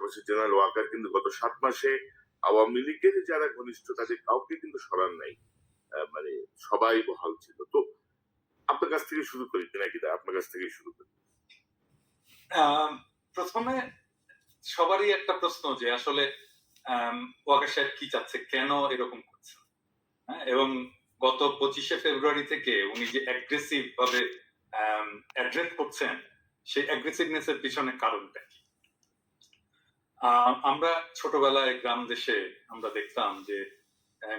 Professor general Waker কিন্তু গত 7 মাসে আওয়ামী লীগের যারা ঘনিষ্ঠ তাদের কাউকে কিন্তু সরান নাই, মানে সবাই বহাল ছিল। তো আপনার কাছ থেকে শুরু করি নাকি? আপনার কাছ থেকে শুরু করি। প্রথমে সবারই একটা প্রশ্ন যে আসলে ওয়াকার সাহেব কি চাচ্ছে, কেন এরকম করছে, এবং গত 25শে ফেব্রুয়ারি থেকে উনি যে অ্যাগ্রেসিভ ভাবে অ্যাড্রেস করছেন, সেই অ্যাগ্রেসিভনেস এর পিছনে কারণটা কি? আমরা ছোটবেলায় গ্রাম দেশে আমরা দেখতাম যে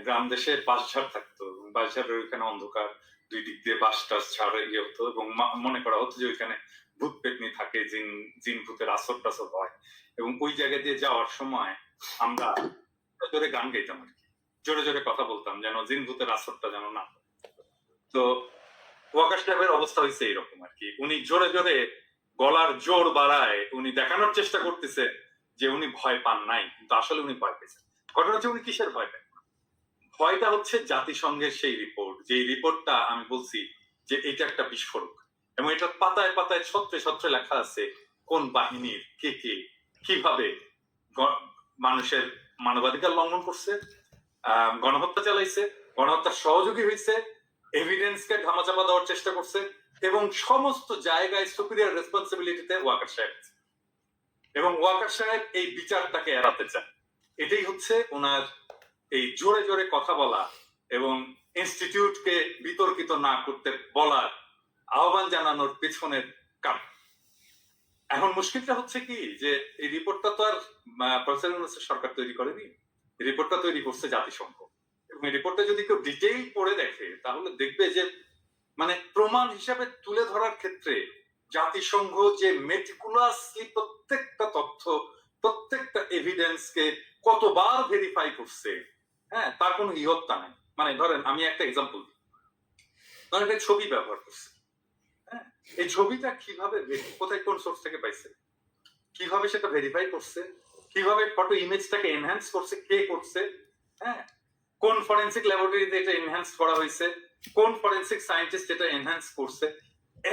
গ্রাম দেশে বাঁশঝাড় থাকতো, বাঁশঝাড়ের ওইখানে অন্ধকার, দুই দিক দিয়ে বাঁশ টাস ঝাড় ইয়ে হতো, এবং মনে করা হতো যে ওইখানে ভূত পেতনি থাকে, জিন ভূতের আসর টাসর হয়, এবং ওই জায়গা দিয়ে যাওয়ার সময় আমরা জোরে গান গাইতাম আর কি, জোরে জোরে কথা বলতাম যেন জিন ভূতের আসরটা যেন না। তো ওয়াকার সাহেবের অবস্থা হয়েছে এরকম আর কি, উনি জোরে জোরে গলার জোর বাড়ায় উনি দেখানোর চেষ্টা করতেছে যে উনি ভয় পান নাই, কিন্তু আসলে উনি ভয় পেয়েছেন। ঘটনা হচ্ছে উনি কিসের ভয় পান? ভয়টা হচ্ছে জাতিসংঘের সেই রিপোর্ট, যে রিপোর্টটা আমি বলছি যে এটা একটা বিস্ফোরক, এবং এটা পাতায় পাতায় ছত্রে ছত্রে লেখা আছে কোন বাহিনীর কে কে কিভাবে মানুষের মানবাধিকার লঙ্ঘন করছে, গণহত্যা চালাইছে, গণহত্যার সহযোগী হয়েছে, এভিডেন্সকে ধামাচাপা দেওয়ার চেষ্টা করছে, এবং সমস্ত জায়গায় সুপিরিয়র রেসপন্সিবিলিটিতে ওয়াকার সাহেব, এবং ওয়াকার সাহেব এই বিচারটাকে এড়াতে চান। এটাই হচ্ছে ওনার এই জোরে জোরে কথা বলা এবং ইনস্টিটিউটকে বিতর্কিত না করতে বলার আহ্বান জানানোর পেছনের কারণ। এখন মুশকিলটা হচ্ছে কি যে এই রিপোর্টটা তো আর প্রফেসর ইউনূসের সরকার তৈরি করেনি, রিপোর্টটা তৈরি করছে জাতিসংঘ, এবং এই রিপোর্টটা যদি কেউ ডিটেইল পড়ে দেখে তাহলে দেখবে যে মানে প্রমাণ হিসাবে তুলে ধরার ক্ষেত্রে জাতিসংঘ যে মেটিকুলাসলি প্রত্যেকটা তথ্য, প্রত্যেকটা এভিডেন্সকে কতবার ভেরিফাই করছে, হ্যাঁ, তার কোনো ইহত্যা নাই। মানে ধরেন আমি একটা এক্সাম্পল দিই, ধরেন একটা ছবি ব্যবহার করছে, হ্যাঁ, এই ছবিটা কিভাবে কোথায় কোন সোর্স থেকে পাইছে, কিভাবে সেটা ভেরিফাই করছে, কিভাবে ফটো ইমেজটাকে এনহ্যান্স করছে, কে করছে, হ্যাঁ, কোন ফরেনসিক ল্যাবরেটরিতে এটা এনহ্যান্স করা হয়েছে, কোন ফরেনসিক সায়েন্টিস্ট এটা এনহ্যান্স করছে,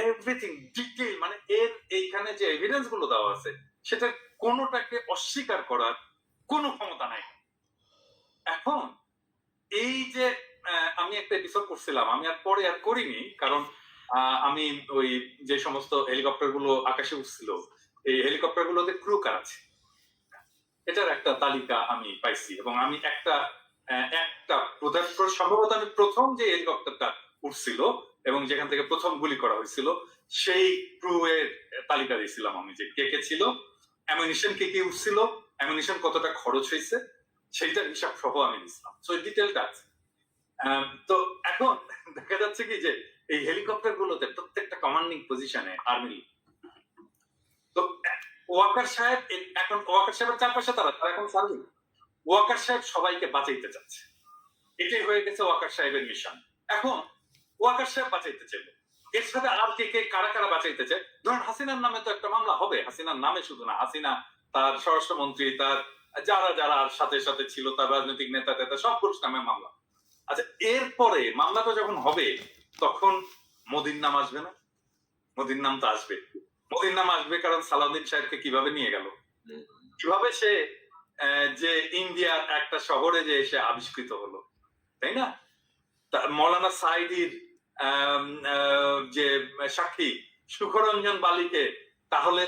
এভরিথিং ডিটেইল, মানে এর এইখানে যে এভিডেন্স গুলো দেওয়া আছে সেটা কোনোটাকে অস্বীকার করার কোনো ক্ষমতা নাই। এখন এই যে আমি একটা এপিসোড করছিলাম, আমি আর পরে আর করিনি, কারণ আমি ওই যে সমস্ত হেলিকপ্টার গুলো আকাশে উঠছিল, এই হেলিকপ্টার গুলোতে ক্রু কার আছে এটার একটা তালিকা আমি পাইছি, এবং আমি একটা সম্ভবত আমি প্রথম যে হেলিকপ্টারটা উঠছিল এবং যেখান থেকে প্রথম গুলি করা হয়েছিল সেই ক্রু এর তালিকা দিয়েছিলাম আমি, যে কে কে ছিল, অ্যামিনিশন কে কে উঠছিল, অ্যামিনিশন কতটা খরচ হয়েছে, সেইটার হিসাব সহ আমি দিয়েছিলাম। সো ডিটেলটা আছে। তো এখন দেখা যাচ্ছে কি যে এই হেলিকপ্টার গুলোতে প্রত্যেকটা কমান্ডিং পজিশনে আর্মি, তো ওয়াকার সাহেব এখন ওয়াকার সাহেবের চারপাশে তারা এখন সার্ভিং, ওয়াকার সাহেব সবাইকে বাঁচাইতে চাচ্ছে, এটাই হয়ে গেছে ওয়াকার সাহেবের মিশন। এখন ওয়াকার সাহেব বাঁচাইতে চাইবে, এর সাথে আর কে কে কারা কারা বাঁচাইতে চায়, ধরুন হাসিনার নামে তো একটা মামলা হবে, হাসিনার নামে শুধু না, হাসিনা, তার স্বরাষ্ট্রমন্ত্রী, তার যারা যারা সাথে সাথে ছিল, তার রাজনৈতিক নেতা টেতা সবগুলোর নামে মামলা। আচ্ছা, এরপরে মামলাটা যখন হবে তখন মোদির নাম আসবে না? মোদির নাম তো আসবে, মোদির নাম আসবে, কারণ সালাউদ্দিন সাহেবকে কিভাবে নিয়ে গেল, কিভাবে সে যে ইন্ডিয়ার একটা শহরে যে এসে আবিষ্কৃত হলো, তাই না? মৌলানা সাইদির যে সাক্ষী সুখরঞ্জন বালিকে তাহলে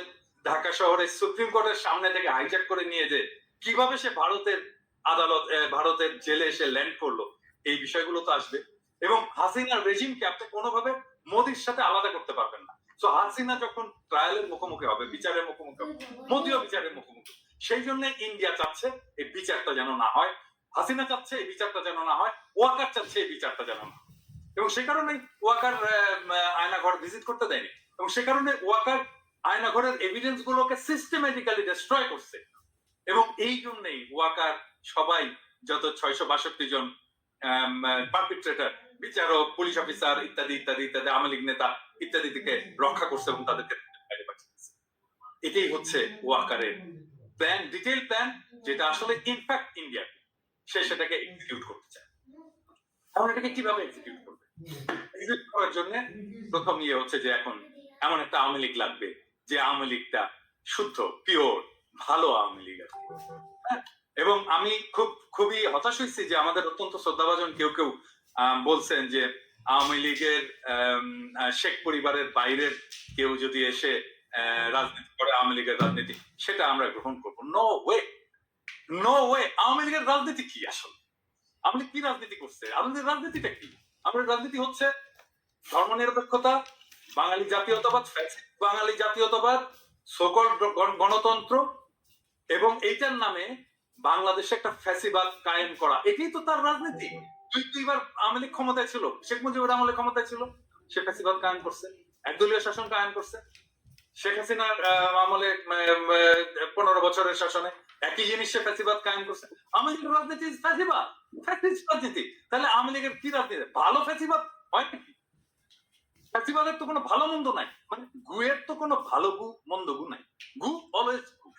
ঢাকা শহরের সুপ্রিম কোর্টের সামনে থেকে হাইজ্যাক করে নিয়ে যে কিভাবে সে ভারতের আদালত, ভারতের জেলে এসে ল্যান্ড করলো, এই বিষয়গুলো তো আসবে। এবং হাসিনার রেজিমকে আপনি কোনোভাবে মোদির সাথে আলাদা করতে পারবেন না। তো হাসিনা যখন ট্রায়ালের মুখোমুখি হবে, বিচারের মুখোমুখি হবে, মোদিও বিচারের মুখোমুখি, সেই জন্য ইন্ডিয়া চাচ্ছে এই বিচারটা যেন না হয়, হাসিনা চাচ্ছে এই বিচারটা যেন না হয়, ওয়াকার চাচ্ছে এই বিচারটা যেন না, এবং সে কারণে ওয়াকার আয়নাঘর ভিজিট করতে দেয়নি, এবং সে কারণে ওয়াকার আয়নাঘরের এভিডেন্স গুলোকে সিস্টেমেটিক্যালি ডিস্ট্রয় করছে, এবং এই জন্যই ওয়াকার সবাই যত 662 জন পারপিট্রেটর, বিচারক, পুলিশ অফিসার ইত্যাদি ইত্যাদি ইত্যাদি, আওয়ামী লীগ নেতা ইত্যাদি থেকে রক্ষা করছে এবং তাদেরকে বাইরে পাঠিয়েছে। এটাই হচ্ছে ওয়াকারের প্ল্যান, ডিটেইল প্ল্যান, যেটা আসলে ইনফ্যাক্ট ইন্ডিয়া সে সেটাকে এক্সিকিউট করতে চায়। এখন এটাকে কিভাবে এক্সিকিউট করবে? এক্সিকিউট করার জন্য প্রথম হচ্ছে যে এখন এমন একটা আওয়ামী লীগ লাগবে যে আওয়ামী লীগটা শুদ্ধ, পিওর, ভালো আওয়ামী লীগ আর কি। হ্যাঁ? এবং আমি খুবই হতাশ হয়েছি যে আমাদের অত্যন্ত শ্রদ্ধাভাজন কেউ কেউ বলছেন যে আওয়ামী লীগের শেখ পরিবারের বাইরের কেউ যদি এসে রাজনীতি করে আওয়ামী লীগের রাজনীতি, সেটা আমরা গ্রহণ করবো। No way, no way. Awami লীগের রাজনীতি কি আসলে? আওয়ামী লীগ কি রাজনীতি করছে? আওয়ামী লীগের রাজনীতিটা কি? আমাদের রাজনীতি হচ্ছে ধর্মনিরপেক্ষতা, বাঙালি জাতীয়তাবাদ, বাঙালি জাতীয়তাবাদ, সকল গণতন্ত্র, এবং এইটার নামে বাংলাদেশে একটা ফ্যাসিবাদ কায়েম করা, এটাই তো তার রাজনীতি। দুইবার আওয়ামী লীগ ক্ষমতায় ছিল, শেখ মুজিবুর আমলে ক্ষমতায় ছিল, সে ফ্যাসিবাদ কায়েম করছে, একদলীয় শাসন কায়েম করছে। শেখ হাসিনার আমলে 15 বছরের শাসনে একই জিনিস সে ফ্যাসিবাদ কায়েম করছে। আওয়ামী লীগের রাজনীতি ফ্যাসিবাদ, রাজনীতি। তাহলে আওয়ামী লীগের কি রাজনীতি? ভালো ফ্যাসিবাদ হয় নাকি? ফ্যাসিবাদের তো কোনো ভালো মন্দ নাই, মানে গুয়ের তো কোনো ভালো গু মন্দ গু নাই। গু অলওয়েজ গু,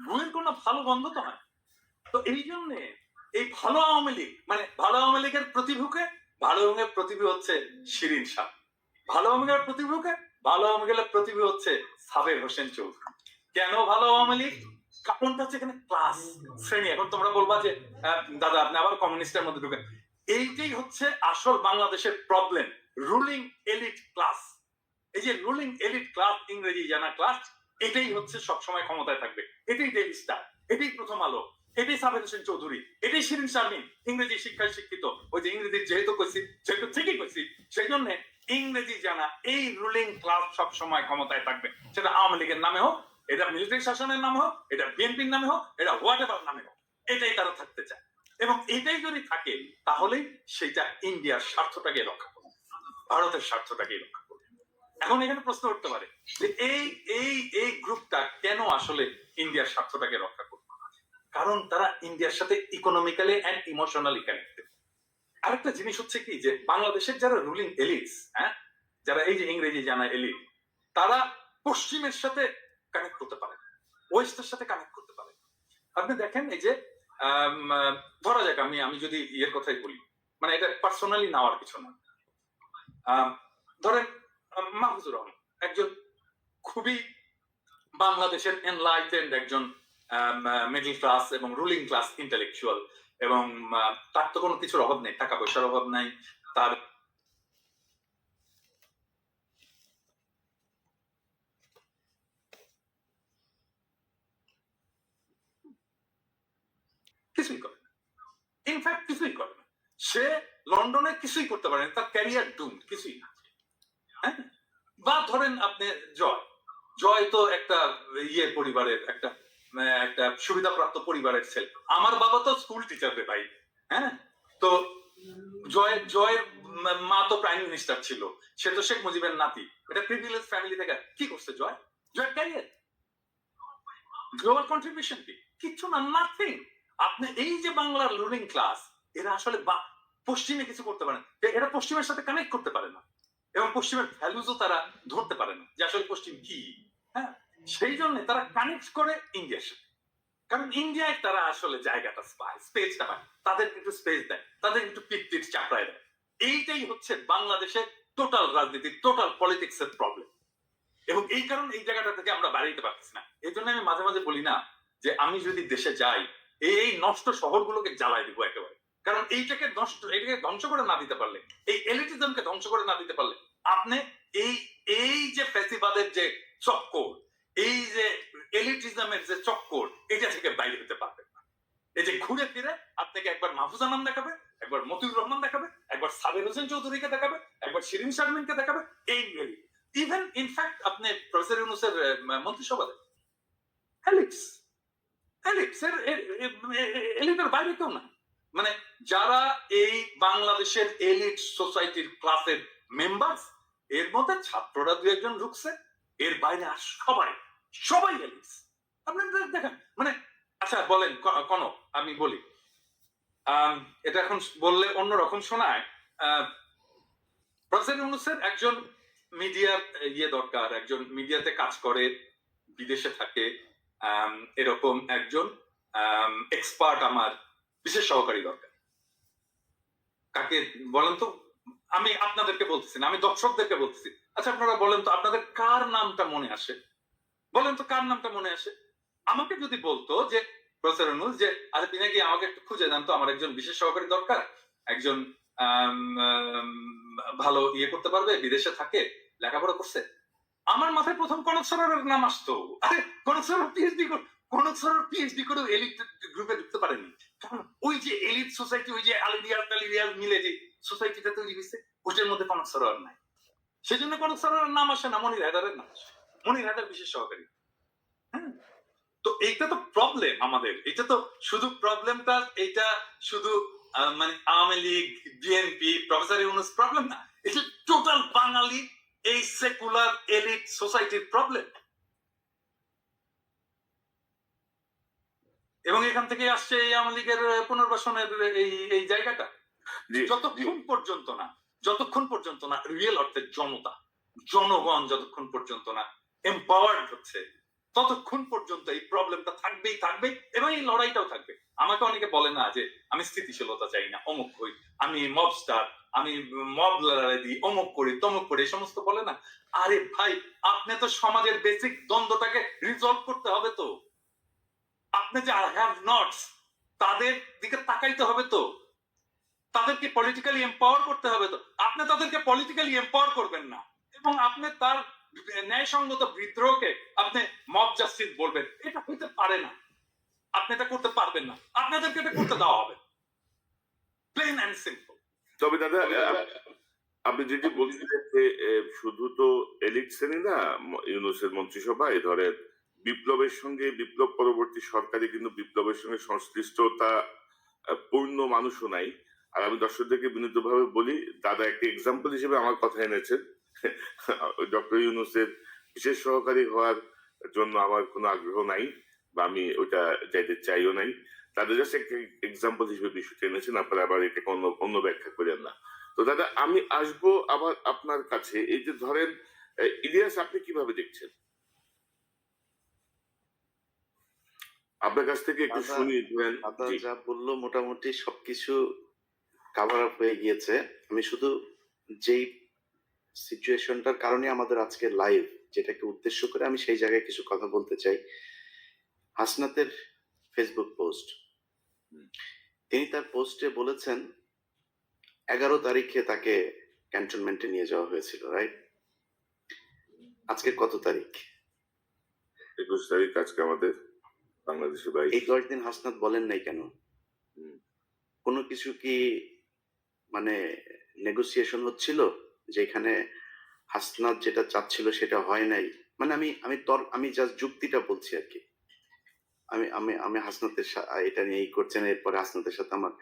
গুয়ের কোনো ভালো গন্ধ তো হয়। তো এই জন্য এই ভালো আওয়ামী লীগ, মানে ভালো আওয়ামী লীগের প্রতিভূকে, ভালো আওয়ামী লীগের প্রতিভূ হচ্ছে শিরিন শাহ। ভালো আওয়ামী লীগের প্রতিভূকে, ভালো আওয়ামী লীগের প্রতিভূ হচ্ছে সাবের হোসেন চৌধুরী। কেন ভালো আওয়ামী লীগ? কারণটা হচ্ছে এখানে ক্লাস, শ্রেণী। এখন তোমরা বলবা যে দাদা আপনি আবার কমিউনিস্টের মধ্যে ঢুকেন। এইটাই হচ্ছে আসল বাংলাদেশের প্রবলেম, রুলিং এলিট ক্লাস। এই যে রুলিং এলিট ক্লাস, ইংরেজি জানা ক্লাস, এটাই হচ্ছে সবসময় ক্ষমতায় থাকবে। এটাই ডেইলি স্টার, এটাই প্রথম আলো, এটাই সাবের হোসেন চৌধুরী, এটাই শিরিন শারমিন। ইংরেজি শিক্ষায় শিক্ষিত, ওই যে ইংরেজি যেহেতু কইছি সেহেতু ঠিকই কইছি, সেই জন্য ইংরেজি জানা এই রুলিং ক্লাস সব সময় ক্ষমতায় থাকবে। সেটা আওয়ামী লীগের নামে হোক, এটা মিলিটারি শাসনের নামে হোক, এটা বিএনপির নামে হোক, এটা হোয়াট এভার নামে হোক, এটাই তারা থাকতে চায়। এবং এটাই যদি থাকে তাহলেই সেটা ইন্ডিয়ার স্বার্থটাকে রক্ষা করবে, ভারতের স্বার্থটাকে রক্ষা করবে। এখন এখানে প্রশ্ন উঠতে পারে যে এই এই এই গ্রুপটা কেন আসলে ইন্ডিয়ার স্বার্থটাকে রক্ষা করবে? কারণ তারা ইন্ডিয়ার সাথে ইকোনমিক্যালি এন্ড ইমোশনালি কানেক্টেড। আরেকটা জিনিস হচ্ছে কি, যে বাংলাদেশের যারা রুলিং এলিটস, হ্যাঁ, যারা এই যে ইংরেজি জানা এলিট, তারা পশ্চিমের সাথে কানেক্ট করতে পারে, ওয়েস্টের সাথে কানেক্ট করতে পারে। আপনি দেখেন এই যে ধরা যাক আমি যদি ইয়ের কথাই বলি, মানে এটা পার্সোনালি নেওয়ার কিছু না, ধরেন মাহফুজুর রহমান একজন খুবই বাংলাদেশের এনলাইটেন্ড একজন মিডল ক্লাস এবং রুলিং ক্লাস ইন্টেলেকচুয়াল, এবং তার তো কোনো কিছুর অভাব নেই, টাকা পয়সার অভাব নাই, তার কিছুই করে না, ইনফ্যাক্ট কিছুই করে না। সে লন্ডনে কিছুই করতে পারে না, তার ক্যারিয়ার ডুম, কিছুই না। হ্যাঁ, বা ধরেন আপনি জয়, জয় তো একটা ইয়ে পরিবারের একটা একটা সুবিধাপ্রাপ্ত পরিবারের ছেলে। আমার বাবা তো স্কুল টিচার রে ভাই। হ্যাঁ, তো জয়ের মা তো প্রাইম মিনিস্টার ছিল, সে তো শেখ মুজিবের নাতি, এটা প্রিভিলেজ ফ্যামিলি থেকে। কি করছে জয়? জয়ের ক্যারিয়ার, গ্লোবাল কন্ট্রিবিউশন কি? কিচ্ছু না, নাথিং। আপনি এই যে বাংলার রুলিং ক্লাস, এরা আসলে পশ্চিমে কিছু করতে পারে না, এরা পশ্চিমের সাথে কানেক্ট করতে পারে না, এবং পশ্চিমের ভ্যালুজও তারা ধরতে পারে না যে আসলে পশ্চিম কি। হ্যাঁ, সেই জন্য তারা কানেক্ট করে ইন্ডিয়ার সাথে, কারণ ইন্ডিয়ায় তারা আসলে জায়গাটা পায়, স্পেসটা পায়, তাদের একটু স্পেস দেয়, তাদের একটু পিট চাপড়ায় দেয়। এইটাই হচ্ছে বাংলাদেশের টোটাল রাজনীতি, টোটাল পলিটিক্স এর প্রবলেম। এবং এই কারণে এই জায়গাটা থেকে আমরা বাড়াইতে পারছি না। এই জন্য আমি মাঝে মাঝে বলি না যে আমি যদি দেশে যাই, এই নষ্ট শহরগুলোকে জ্বালাই দিব একেবারে। কারণ এইটাকে ধ্বংস করে না দিতে পারলে, এই এলিটিজমকে ধ্বংস করে না দিতে পারলে, আপনি এই এই যে ফ্যাসিবাদের যে চক্কর, এই যে এলিটিজমের যে চক্কর, এটা থেকে বাইরে হতে পারবেন না। এই যে ঘুরে ফিরে আপনাকে একবার মাহফুজ আনাম দেখাবে, একবার মতিউর রহমান দেখাবে, একবার সাবের হোসেন চৌধুরীকে দেখাবে, একবার শিরিন শারমিনকে দেখাবে, এই ইভেন ইনফ্যাক্ট আপনি প্রফেসর ইউনূসের মন্ত্রিসভা হেলিক্স, এলিটের বাইরে কেউ না। মানে যারা এই বাংলাদেশের এলিট সোসাইটির ক্লাসের মেম্বার, এর মধ্যে ছাত্ররা দু একজন ঢুকছে, এর বাইরে আর সবাই সবাই এলিটস। আপনি দেখেন, মানে আচ্ছা বলেন কোন, আমি বলি এটা এখন বললে অন্যরকম শোনায়। প্রফেসর ইউনূসের একজন মিডিয়ার ইয়ে দরকার, একজন মিডিয়াতে কাজ করে, বিদেশে থাকে, এরকম একজন এক্সপার্ট আমার বিশেষ সহকারী দরকার। কাকে বলেন তো? আমি আপনাদেরকে বলতেছি না, আমি দর্শকদেরকে বলতেছি। আচ্ছা আপনারা বলেন তো, আপনাদের কার নামটা মনে আসে? বলেন তো কার নামটা মনে আসে? আমাকে যদি বলতো যে প্রফেসর ইউনূস যে আচ্ছা পিনাকি আমাকে একটু খুঁজে দেন তো, আমার একজন বিশেষ সহকারী দরকার, একজন আম, আম, ভালো ইয়ে করতে পারবে, বিদেশে থাকে, লেখাপড়া করছে, আমার মাথায় প্রথম কনক সরোয়ারের নাম আসতো। আরে কনক সরোয়ার পিএইচডি করে এলিট গ্রুপে ঢুকতে পারেনি, কারণ ওই যে এলিট সোসাইটি, ওই যে আলিরিয়াল মিলে যে সোসাইটিটা তৈরি হয়েছে, ওইটার মধ্যে কনক সরোয়ার নাই। সেজন্য কনক সরোয়ারের নাম আসে না, মনির হায়দারের নাম আসে। মনির হায়দার বিশেষ সহকারী। হ্যাঁ, তো এইটা তো প্রবলেম আমাদের, এটা তো শুধু প্রবলেমটা, এটা শুধু মানে Awami League, BNP, professor Yunus problem না, এটা টোটাল বাঙালি এই সেকুলার এলিট সোসাইটির প্রবলেম। এবং এখান থেকে আসছে এই আওয়ামী লীগের পুনর্বাসনের এই এই জায়গাটা। জি যতক্ষণ পর্যন্ত না রিয়েল অর্থে জনতা, জনগণ যতক্ষণ পর্যন্ত না এম্পাওয়ার্ড হচ্ছে, ততক্ষণ পর্যন্ত এই প্রবলেমটা থাকবেই থাকবে, এবং এই লড়াইটাও থাকবে। আমাকে অনেকে বলে না যে আমি স্থিতিশীলতা চাই না, অমুক হই, আমি মব স্টার, আমি মব লড়াই দিই, অমুক করি তমুক করি, এই সমস্ত বলে না। আরে ভাই, আপনি তো সমাজের বেসিক দ্বন্দ্বটাকে রিজলভ করতে হবে তো। আপনি যে হ্যাভ নটস, তাদের দিকে তাকাইতে হবে তো, তাদেরকে পলিটিক্যালি এম্পাওয়ার করতে হবে তো। আপনি তাদেরকে পলিটিক্যালি এম্পাওয়ার করবেন না, এবং আপনি তার ন্যায়সঙ্গত বিদ্রোহকে আপনি মব জাস্টিস বলবেন, এটা হইতে পারে না। আপনি এটা করতে পারবেন না, আপনাদেরকে এটা করতে দেওয়া হবে, প্লেন এন্ড সিম্পল। তবে দাদা আপনি যেটি বলছিলেন যে শুধু তো এলিট শ্রেণী না, ইউনূসের মন্ত্রিসভায় ধরেন বিপ্লবের সঙ্গে, বিপ্লব পরবর্তী সরকারে কিন্তু বিপ্লবের সঙ্গে সংশ্লিষ্টতা পূর্ণ মানুষও নাই। আর আমি দর্শকদেরকে বিনীতভাবে বলি, দাদা একটা এক্সাম্পল হিসেবে আমার কথা এনেছেন। ডক্টর ইউনূসের বিশেষ সহকারী হওয়ার জন্য আমার কোনো আগ্রহ নাই, বা আমি ওটা যাইতে চাইও নাই। তাদের জাস্ট একটা এক্সাম্পল হিসেবে বিষয়টা এনেছেন, আপনারা আবার এটাকে অন্য অন্য ব্যাখ্যা করেন না। তো দাদা আমি আসবো আবার আপনার কাছে। এই যে ধরেন ইলিয়াস, আপনি কিভাবে দেখছেন? আপনার কাছ থেকে একটু দাদা শুনি। ধরেন দাদা জি যা বললো মোটামুটি সবকিছু কাভার আপ হয়ে গিয়েছে। আমি শুধু যেই সিচুয়েশনটার কারণে আমাদের আজকে লাইভ, যেটাকে উদ্দেশ্য করে আমি সেই জায়গায় কিছু কথা বলতে চাই। হাসনাতের ফেসবুক পোস্ট, তিনি তার পোস্টে বলেছেন 11 তারিখে তাকে ক্যান্টনমেন্টে নিয়ে যাওয়া হয়েছিল, রাইট? আজকে কত তারিখ? 21 তারিখ আজকে আমাদের বাংলাদেশের বাইরে। এই 10 দিন হাসনাত বলেন নাই কেন? কোনো কিছু কি মানে নেগোসিয়েশন হচ্ছিল, যেখানে হাসনাত যেটা চাচ্ছিল সেটা হয় নাই? মানে আমি জাস্ট যুক্তিটা বলছি আর কি। আমি আমি আমি হাসনাতের এটা নিয়ে করছেন, এরপরে হাসনাতের সাথে আমার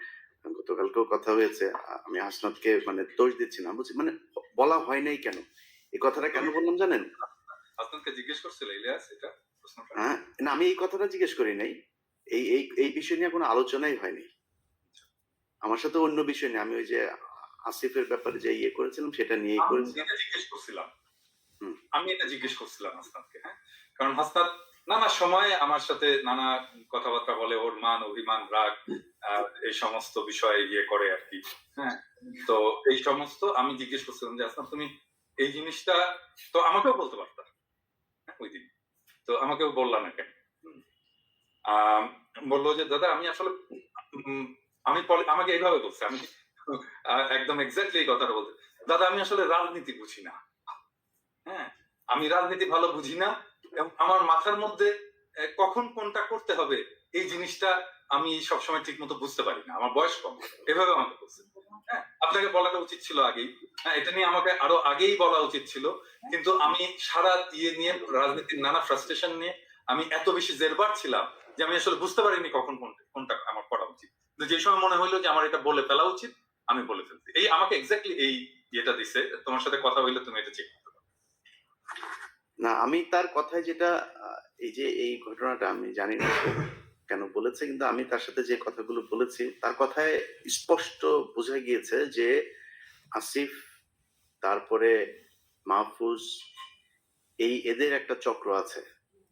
গতকালকেও কথা হয়েছে। আমি হাসনাতকে মানে দোষ দিচ্ছি না, বুঝছি মানে বলা হয় নাই কেন, এই কথাটা কেন বললাম জানেন? হাসনাতকে জিজ্ঞেস করছিল ইলিয়াস এটা প্রশ্নটা? হ্যাঁ, না আমি এই কথাটা জিজ্ঞেস করি নাই, এই বিষয় নিয়ে কোনো আলোচনাই হয়নি আমার সাথে। অন্য বিষয় নিয়ে আমি ওই যে আসিফের ব্যাপারে যে ইয়ে করেছিলাম সেটা নিয়ে করেছিলাম। আমি এটা জিজ্ঞেস করছিলাম হাসনাতকে, হ্যাঁ, কারণ হাসনাত নানা সময় আমার সাথে নানা কথাবার্তা বলে, ওর মান অভিমান রাগ এই সমস্ত বিষয়ে ইয়ে করে আর কি। হ্যাঁ, তো এই সমস্ত আমি জিজ্ঞেস করছিলাম যে হাসনাত তুমি এই জিনিসটা তো আমাকেও বলতে পারতা, হ্যাঁ, ওই দিন তো আমাকেও বললাম না কেন? বললো যে দাদা আমি আসলে আমি আমাকে এইভাবে বলছে, আমি একদম এক্স্যাক্টলি এই কথাটা বলতে, দাদা আমি আসলে রাজনীতি বুঝি না। হ্যাঁ, আমি রাজনীতি ভালো বুঝি না, এবং আমার মাথার মধ্যে কখন কোনটা করতে হবে এই জিনিসটা আমি সবসময় ঠিক মতো বুঝতে পারি না, আমার বয়স কম। এভাবে আমাকে বলছে। হ্যাঁ, আপনাকে বলাটা উচিত ছিল আগেই, হ্যাঁ, এটা নিয়ে আমাকে আরো আগেই বলা উচিত ছিল, কিন্তু আমি সারা দিয়ে নিয়ে রাজনীতির নানা ফ্রাস্ট্রেশন নিয়ে আমি এত বেশি জেরবার ছিলাম যে আমি আসলে বুঝতে পারিনি কখন কোনটা আমার করা উচিত। কিন্তু যে সময় মনে হইলো যে আমার এটা বলে ফেলা উচিত, আমি বলে ফেলছি। এই আমাকে এক্স্যাক্টলি এই ইয়েটা দিছে, তোমার সাথে কথা হইলে তুমি এটা চেক করতে পারো। না আমি তার কথায় যেটা এই যে এই ঘটনাটা আমি জানি না কেন বলেছে, কিন্তু আমি তার সাথে যে কথাগুলো বলেছি তার কথায় স্পষ্ট বোঝা গিয়েছে যে আসিফ, তারপরে মাহফুজ, এদের একটা চক্র আছে।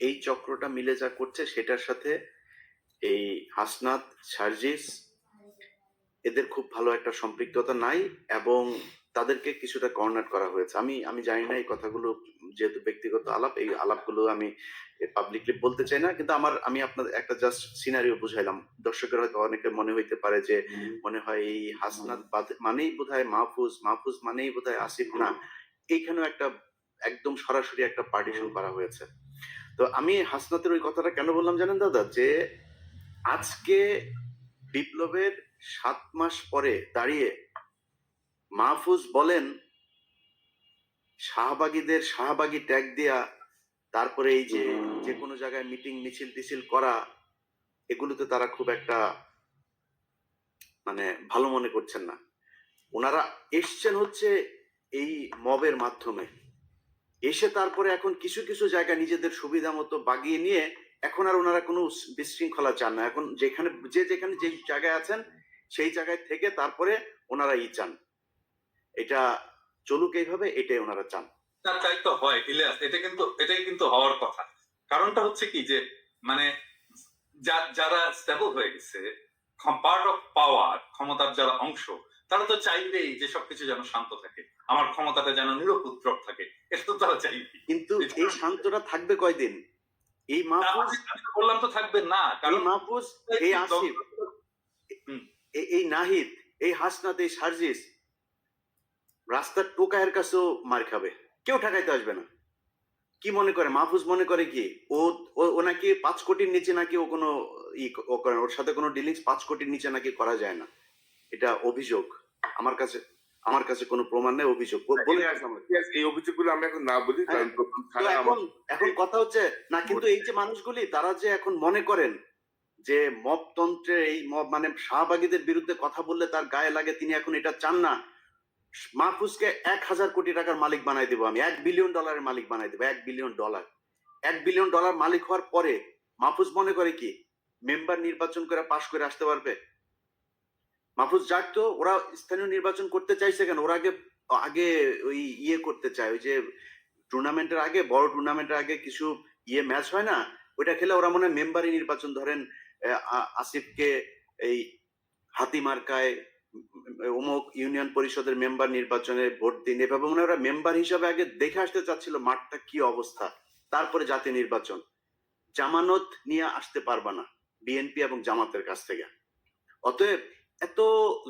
এই চক্রটা মিলে যা করছে সেটার সাথে এই হাসনাত, সার্জিস এদের খুব ভালো একটা সম্পৃক্ততা নাই, এবং তাদেরকে কিছুটা কর্নার করা হয়েছে। আমি আমি জানি না এই কথাগুলো, যেহেতু ব্যক্তিগত আলাপ, এই আলাপগুলো আমি পাবলিকলি বলতে চাই না। কিন্তু আমি আপনাদের একটা জাস্ট সিনারিও বুঝাইলাম। দর্শকের হয়তো অনেকের মনে হইতে পারে যে মনে হয় এই হাসনাত মানেই বোধহয় মাহফুজ, মাহফুজ মানেই বোধহয় আসিফ। না, এইখানেও একটা একদম সরাসরি একটা পার্টিশন করা হয়েছে। তো আমি হাসনাতের ওই কথাটা কেন বললাম জানেন দাদা, যে আজকে বিপ্লবের 7 মাস পরে দাঁড়িয়ে মাহফুজ বলেন শাহবাগীদের শাহবাগী ট্যাগ দেয়া, তারপরে এই যে যে কোনো জায়গায় মিটিং মিছিল টিছিল করা, এগুলোতে তারা খুব একটা মানে ভালো মনে করছেন না। ওনারা এসছেন হচ্ছে এই মবের মাধ্যমে, এসে তারপরে এখন কিছু কিছু জায়গা নিজেদের সুবিধা মতো বাগিয়ে নিয়ে এখন আর ওনারা কোনো বিশৃঙ্খলা চান না। এখন যেখানে যেখানে যে জায়গায় আছেন সেই জায়গায় থেকে তারপরে ওনারা চান এটা চলুক এইভাবে, এটাই ওনারা চান। না, তাই তো হয় ইলিয়াস, এটাই কিন্তু হওয়ার কথা। কারণটা হচ্ছে কি যে মানে যারা স্টেবল হয়ে গেছে, পার্ট অফ পাওয়ার, ক্ষমতার যারা অংশ, তারা তো চাইবেই যে সবকিছু যেন শান্ত থাকে, আমার ক্ষমতাটা যেন নিরপদ্রব থাকে, এটা তো তারা চাইবে। কিন্তু এই শান্তটা থাকবে কয়দিন? এই মাহফুজ, আমি তো বললাম তো থাকবে না, কারণ মাহফুজ, এই আসিফ, এই নাহিদ, এই হাসনাত, এই সার্জিস রাস্তার টোকায়ের কাছেও মার খাবে, কেউ ঠেকাইতে আসবে না। কি মনে করে মাহফুজ? মনে করে কি ও নাকি 5 কোটির নিচে নাকি ও কোনো ও করে না, ওর সাথে কোনো ডিলিংস 5 কোটির নিচে নাকি করা যায় না। এটা অভিযোগ, আমার কাছে কোনো প্রমাণ নেই, অভিযোগ বলে আসলাম। এই অভিযোগগুলো আমি এখন না বলি, কারণ প্রথম তো ছাড়া এখন কথা হচ্ছে না, কিন্তু এই যে মানুষগুলি তারা যে এখন মনে করেন যে মবতন্ত্রের এই মব মানে শাহবাগীদের বিরুদ্ধে কথা বললে তার গায়ে লাগে, তিনি এখন এটা চান না। মাহফুজকে 1000 কোটি টাকার মালিক বানাই দেবো আমি, $1 বিলিয়ন মালিক বানাই দেবো, $1 বিলিয়ন। $1 বিলিয়ন মালিক হওয়ার পরে মাহফুজ মনে করে কি মেম্বার নির্বাচন করে পাশ করে আসতে পারবে? মাহফুজ যাক, তো ওরা স্থানীয় নির্বাচন করতে চাইছে কেন? ওরা আগে ওই করতে চায়, ওই যে টুর্নামেন্টের আগে, বড় টুর্নামেন্টের আগে কিছু ম্যাচ হয় না, ওইটা খেলে ওরা মনে হয় মেম্বারই নির্বাচন, ধরেন আসিফকে এই হাতি মার্কায় অমুক ইউনিয়ন পরিষদের মেম্বার নির্বাচনে ভোট দিন, এভাবে মনে হয় ওরা মেম্বার হিসাবে আগে দেখে আসতে চাচ্ছিল মাঠটা কি অবস্থা, তারপরে জাতীয় নির্বাচন। জামানত নিয়ে আসতে পারবা না বিএনপি এবং জামাতের কাছ থেকে। অতএব এত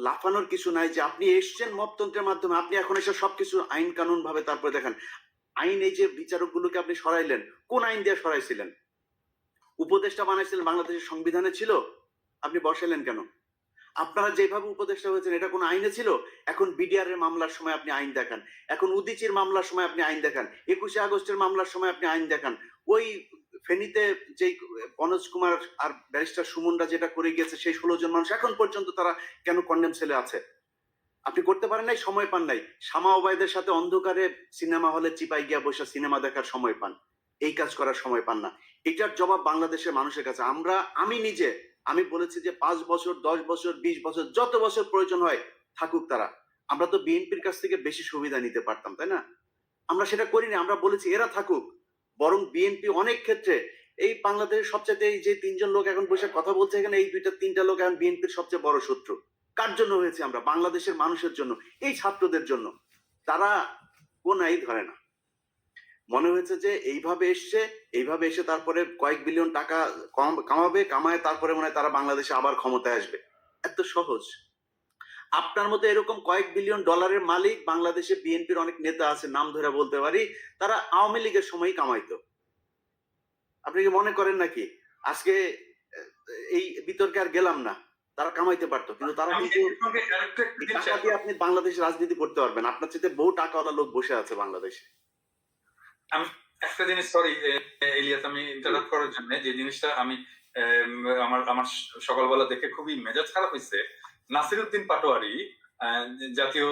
লাফানোর কিছু নাই, যে আপনি এসছেন মবতন্ত্রের মাধ্যমে, আপনি এখন এসে সবকিছু আইন কানুন ভাবে তারপরে দেখেন। আইন, এই যে বিচারক গুলোকে আপনি সরাইলেন, কোন আইন দিয়ে সরাইছিলেন? উপদেষ্টা বানাইছিলেন বাংলাদেশের সংবিধানে ছিল, আপনি বসাইলেন কেন? আপনারা যেভাবে উপদেষ্টা হয়েছেন এটা কোন আইনে ছিল? এখন বিডিআর এর মামলার সময় আপনি আইন দেখান, এখন উদিচির মামলার সময় আপনি আইন দেখান, 21শে আগস্টের মামলার সময় আপনি আইন দেখান, ওই ফেনীতে যে মনোজ কুমার আর ব্যারিস্টার সুমনরা যেটা করে গিয়েছে সেই 16 জন মানুষ এখন পর্যন্ত তারা কেন কন্ডেম সেলে আছে? আপনি করতে পারেন নাই, সময় পান নাই। শামা ওবায়দের সাথে অন্ধকারে সিনেমা হলে চিপাই গিয়া বসে সিনেমা দেখার সময় পান, এই কাজ করার সময় পান না। এটার জবাব বাংলাদেশের মানুষের কাছে। আমি বলেছি যে 5 বছর, 10 বছর, 20 বছর, যত বছর প্রয়োজন হয় থাকুক তারা। আমরা তো বিএনপির কাছ থেকে বেশি সুবিধা নিতে পারতাম, তাই না? আমরা সেটা করিনি, আমরা বলেছি এরা থাকুক। বরং বিএনপি অনেক ক্ষেত্রে এই বাংলাদেশের সবচেয়ে, এই যে 3 জন লোক এখন বসে কথা বলছে এখানে, এই 2-3টা লোক এখন বিএনপির সবচেয়ে বড় শত্রু। কার জন্য হয়েছে? আমরা বাংলাদেশের মানুষের জন্য, এই ছাত্রদের জন্য। তারা কোন আই ধরে না, মনে হয়েছে যে এইভাবে এসে তারপরে কয়েক বিলিয়ন টাকা কামায় তারপরে মনে হয় তারা বাংলাদেশে আবার ক্ষমতায় আসবে। এত সহজ? আপনার মতো এরকম কয়েক বিলিয়ন ডলারের মালিক বাংলাদেশে বিএনপির অনেক নেতা আছে, নাম ধরে বলতে পারি, তারা আওয়ামী লীগের সময়ই কামাইতো। আপনি কি মনে করেন নাকি আজকে এই বিতর্কে আর গেলাম না, তারা কামাইতে পারতো, কিন্তু তারা কিন্তু টাকা দিয়ে আপনি বাংলাদেশে রাজনীতি করতে পারবেন, আপনার চেয়ে বহু টাকাওয়ালা লোক বসে আছে বাংলাদেশে। আমি একটা জিনিস, সরি ইলিয়াস, আমি ইন্টারাপ্ট করার জন্য, যে জিনিসটা আমি আমার সকালবেলা দেখে খুবই মেজাজ খারাপ হয়েছে। নাসিরউদ্দিন পাটোয়ারি, জাতীয়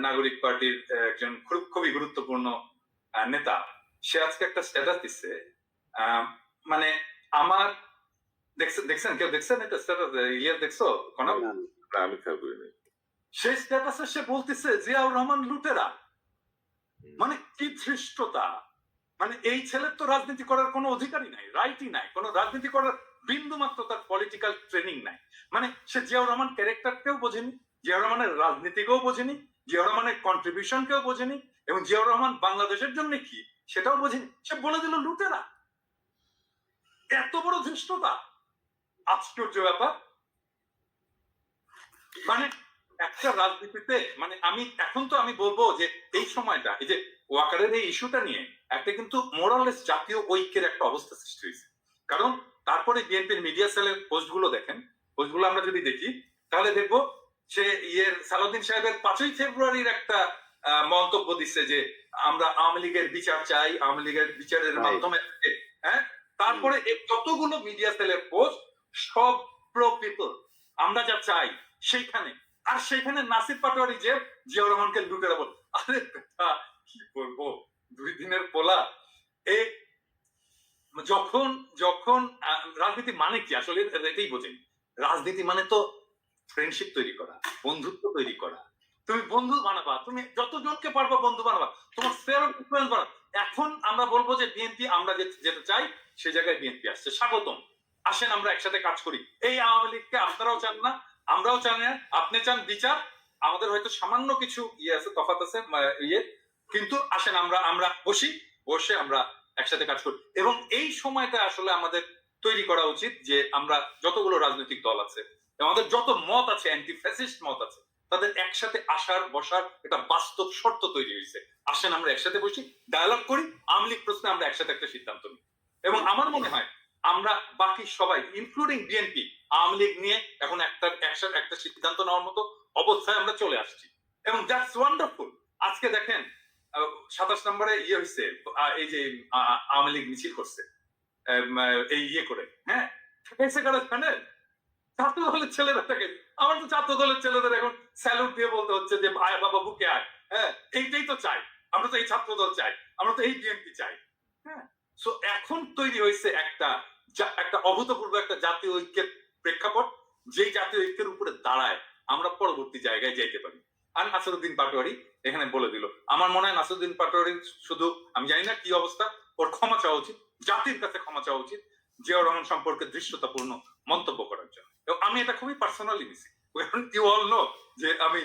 নাগরিক পার্টির একজন খুবই গুরুত্বপূর্ণ নেতা, সে আজকে একটা স্ট্যাটাস দিচ্ছে, মানে আমার দেখছেন কেউ দেখছেন এটা স্ট্যাটাস? ইলিয়াস দেখছো? কোন আমি খেয়াল করিনি। সেই স্ট্যাটাসে সে বলতেছে জিয়াউর রহমান লুটেরা। মানে কি ধৃষ্টতা! মানে এই ছেলের তো রাজনীতি করার কোনো অধিকারই নাই, রাইটই নাই, কোনো রাজনীতি করার বিন্দু মাত্র তার পলিটিক্যাল ট্রেনিং নাই। মানে সে জিয়াউর রহমান ক্যারেক্টারকেও বোঝেনি, জিয়াউর রহমানের রাজনীতিকেও বোঝেনি, জিয়াউর রহমানের কন্ট্রিবিউশন কেউ বোঝেনি, এবং জিয়াউর রহমান বাংলাদেশের জন্য কি সেটাও বোঝেনি। সে বলে দিল লুটেরা। এত বড় ধৃষ্টতা, আশ্চর্য ব্যাপার। মানে একটা রাজনীতিতে, মানে আমি এখন তো আমি বলবো যে এই সময়টা, এই যে ওয়াকারের এই ইস্যুটা নিয়ে একটা কিন্তু মোরালেস জাতীয় ঐক্যের একটা অবস্থা সৃষ্টি হয়েছে। কারণ তারপরে বিএনপির মিডিয়া সেলের পোস্টগুলো দেখেন, পোস্টগুলো আমরা যদি দেখি তাহলে দেখবো সে সালাউদ্দিন সাহেবের 5ই ফেব্রুয়ারির একটা মন্তব্য দিচ্ছে যে আমরা আওয়ামী লীগের বিচার চাই, আওয়ামী লীগের বিচারের মাধ্যমে, হ্যাঁ। তারপরে যতগুলো মিডিয়া সেলের পোস্ট, সব প্রো পিপল, আমরা যা চাই সেইখানে। আর সেইখানে নাসির পাটোয়ারি যে জিয়াউর রহমানকে লুটেরা বল, আরে কথা কি বলবো, 2 দিনের পোলা। এ যখন যখন রাজনীতি মানে কি আসলে এটাই বোঝেন। রাজনীতি মানে তো ফ্রেন্ডশিপ তৈরি করা, বন্ধুত্ব তৈরি করা। তুমি বন্ধু বানাবা, তুমি যতজনকে পারবা বন্ধু বানাবা, তোমার স্পেয়ার অফ ইনফ্লুয়েন্স বানাবা। এখন আমরা বলবো যে বিএনপি, আমরা যেটা চাই সে জায়গায় বিএনপি আসছে, স্বাগতম, আসেন আমরা একসাথে কাজ করি। এই আওয়ামী লীগকে আপনারাও চান না, আমরাও চান না। আপনি চান বিচার, আমাদের হয়তো সামান্য কিছু আছে, তফাৎ আছে কিন্তু আসেন আমরা বসি, বসে আমরা একসাথে কাজ করি। এবং এই সময়টা আসলে আমাদের তৈরি করা উচিত যে আমরা যতগুলো রাজনৈতিক দল আছে, আমাদের যত মত আছে, অ্যান্টি ফ্যাসিস্ট মত আছে, তাদের একসাথে আসার বসার একটা বাস্তব শর্ত তৈরি হয়েছে। আসেন আমরা একসাথে বসি, ডায়ালগ করি, আওয়ামী লীগ প্রশ্নে আমরা একসাথে একটা সিদ্ধান্ত নিই। এবং আমার মনে হয় আমরা বাকি সবাই ইনক্লুডিং বিএনপি আওয়ামী লীগ নিয়ে এখন একটা সিদ্ধান্ত নেওয়ার মতো অবস্থায় আমরা চলে আসছি, এবং দ্যাটস ওয়ান্ডারফুল। আজকে দেখেন 27 নম্বরে হয়েছে, এই যে আওয়ামী লীগ মিছিল করছে এই করে, হ্যাঁ, ছাত্র দলের ছেলেরা থাকে। আমার তো ছাত্র দলের ছেলেদের এখন স্যালুট দিয়ে বলতে হচ্ছে যে আয় বাবা বুকে আয়, হ্যাঁ, এইটাই তো চাই আমরা, তো এই ছাত্র দল চাই, আমরা তো এই বিএনপি চাই, হ্যাঁ। সো এখন তৈরি হয়েছে একটা অভূতপূর্ব একটা জাতীয় ঐক্যের প্রেক্ষাপট, যেই জাতীয় ঐক্যের উপরে দাঁড়ায় আমরা পরবর্তী জায়গায় যাইতে পারি। আর নাসিরউদ্দিন পাটোয়ারি এখানে বলে দিল। আমার মনে হয় নাসিরউদ্দিন পাটোয়ারি শুধু, আমি জানি না কি অবস্থা, ওর ক্ষমা চাওয়া উচিত, জাতির কাছে ক্ষমা চাওয়া উচিত জিয়াউর রহমান সম্পর্কে দৃশ্যতাপূর্ণ মন্তব্য করার জন্য। এবং আমি এটা খুবই পার্সোনালি নিছি। ইউ অল নো যে আমি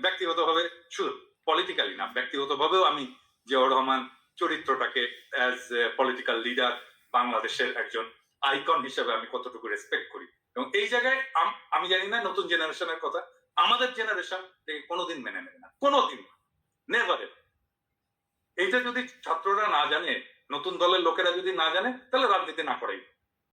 ব্যক্তিগতভাবে, শুধু পলিটিক্যালি না, ব্যক্তিগতভাবেও আমি জিয়াউর রহমান চরিত্রটাকে অ্যাজ পলিটিক্যাল লিডার, বাংলাদেশের একজন আইকন হিসেবে আমি কতটুকু রেসপেক্ট করি। এবং এই জায়গায় আমি জানি না নতুন জেনারেশনের কথা, আমাদের জেনারেশন থেকে কোনোদিন মেনে নেবে না, কোনোদিন, নেভার। এইটা যদি ছাত্ররা না জানে, নতুন দলের লোকেরা যদি না জানে, তাহলে রাজনীতি না করাই